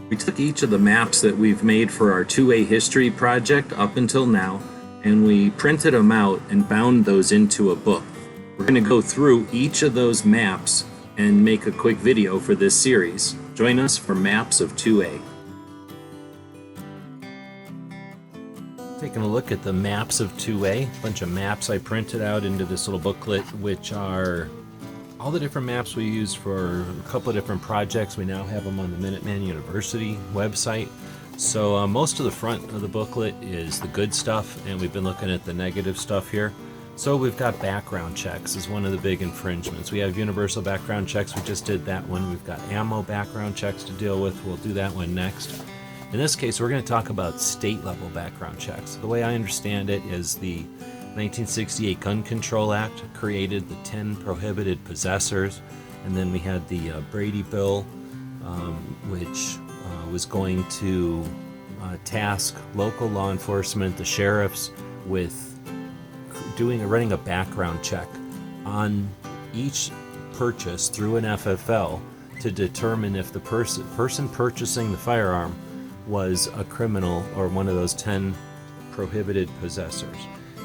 We took each of the maps that we've made for our 2A history project up until now, and we printed them out and bound those into a book. We're going to go through each of those maps and make a quick video for this series. Join us for Maps of 2A. Taking a look at the maps of 2A, a bunch of maps I printed out into this little booklet, which are all the different maps we use for a couple of different projects. We now have them on the Minuteman University website. So most of the front of the booklet is the good stuff, and we've been looking at the negative stuff here. So we've got background checks as one of the big infringements. We have universal background checks. We just did that one. We've got ammo background checks to deal with. We'll do that one next. In this case, we're going to talk about state-level background checks. The way I understand it is the 1968 Gun Control Act created the 10 prohibited possessors, and then we had the Brady Bill, which was going to task local law enforcement, the sheriffs, with running a background check on each purchase through an FFL to determine if the person purchasing the firearm was a criminal or one of those 10 prohibited possessors.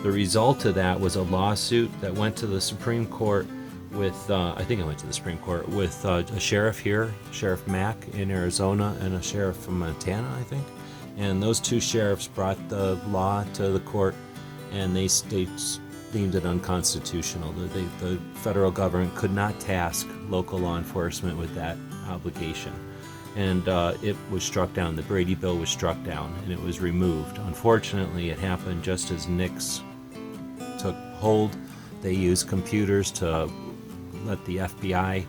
The result of that was a lawsuit that went to the Supreme Court with, I think it went to the Supreme Court, with a sheriff here, Sheriff Mack in Arizona, and a sheriff from Montana, I think. And those two sheriffs brought the law to the court, and they deemed it unconstitutional. The federal government could not task local law enforcement with that obligation. And it was struck down. The Brady Bill was struck down, and it was removed. Unfortunately, it happened just as NICS took hold. They used computers to let the FBI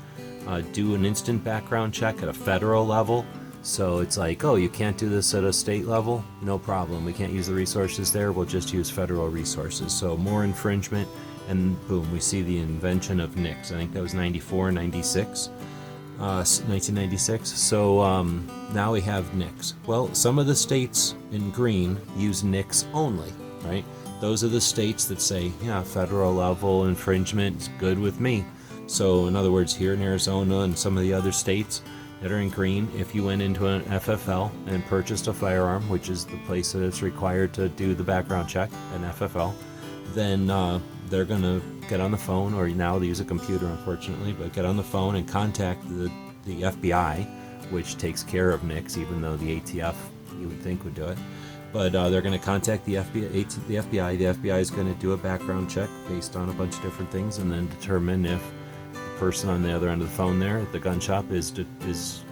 do an instant background check at a federal level. So it's like, oh, you can't do this at a state level? No problem. We can't use the resources there. We'll just use federal resources. So more infringement, and boom, we see the invention of NICS. I think that was 94, 96. 1996. So now we have NICS. Well, some of the states in green use NICS only, right? Those are the states that say, yeah, federal level infringement is good with me. So in other words, here in Arizona and some of the other states that are in green, if you went into an FFL and purchased a firearm, which is the place that it's required to do the background check, an FFL, then they're going to get on the phone, or now they use a computer, unfortunately, but get on the phone and contact the FBI, which takes care of NICS, even though the ATF, you would think, would do it. But they're going to contact the FBI. The FBI is going to do a background check based on a bunch of different things, and then determine if the person on the other end of the phone there at the gun shop is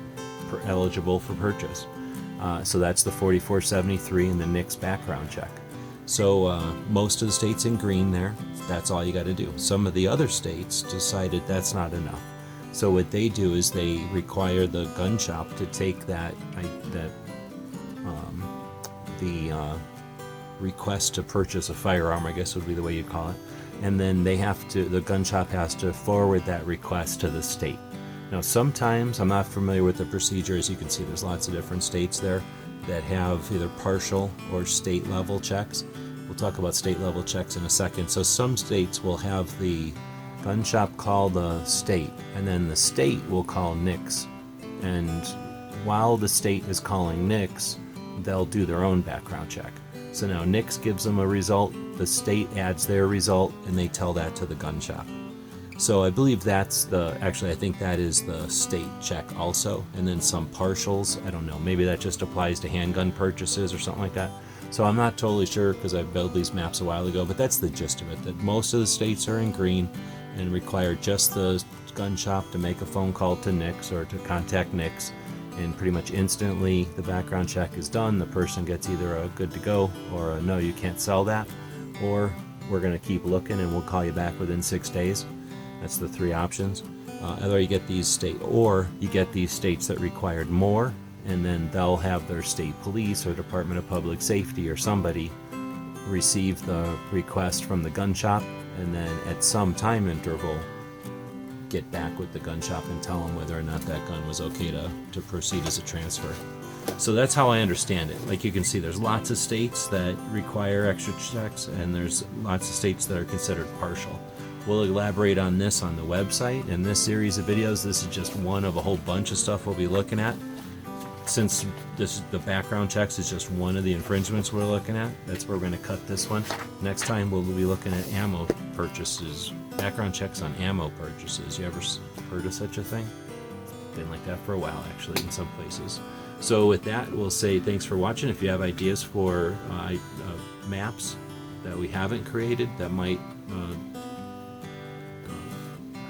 eligible for purchase. So that's the 4473 and the NICS background check. So most of the states in green there, that's all you got to do. Some of the other states decided that's not enough. So what they do is they require the gun shop to take the request to purchase a firearm, I guess would be the way you'd call it, and then the gun shop has to forward that request to the state. Now sometimes, I'm not familiar with the procedure. As you can see, there's lots of different states there that have either partial or state level checks. We'll talk about state level checks in a second. So some states will have the gun shop call the state, and then the state will call NICS. And while the state is calling NICS, they'll do their own background check. So now NICS gives them a result, the state adds their result, and they tell that to the gun shop. So I believe I think that is the state check also, and then some partials. I don't know, maybe that just applies to handgun purchases or something like that. So I'm not totally sure because I built these maps a while ago, but that's the gist of it, that most of the states are in green and require just the gun shop to make a phone call to NICS or to contact NICS, and pretty much instantly the background check is done. The person gets either a good to go or a no, you can't sell that, or we're going to keep looking and we'll call you back within 6 days. That's the three options. Either you get these states that required more, and then they'll have their state police or Department of Public Safety or somebody receive the request from the gun shop, and then at some time interval get back with the gun shop and tell them whether or not that gun was okay to proceed as a transfer. So that's how I understand it. Like you can see, there's lots of states that require extra checks, and there's lots of states that are considered partial. We'll elaborate on this on the website in this series of videos. This is just one of a whole bunch of stuff we'll be looking at. since the background checks is just one of the infringements we're looking at, that's where we're going to cut this one. Next time we'll be looking at ammo purchases, background checks on ammo purchases. You ever heard of such a thing? Been like that for a while, actually, in some places. So with that, we'll say thanks for watching. If you have ideas for maps that we haven't created that might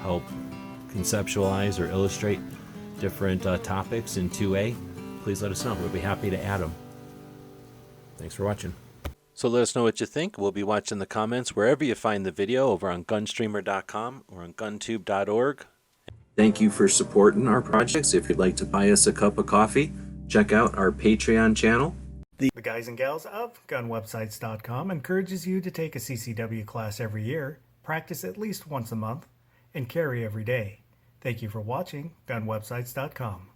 help conceptualize or illustrate different topics in 2A, please let us know. We'll be happy to add them. Thanks for watching. So let us know what you think. We'll be watching the comments wherever you find the video, over on gunstreamer.com or on guntube.org. Thank you for supporting our projects. If you'd like to buy us a cup of coffee, check out our Patreon channel. The guys and gals of gunwebsites.com encourages you to take a CCW class every year, practice at least once a month, and carry every day. Thank you for watching gunwebsites.com.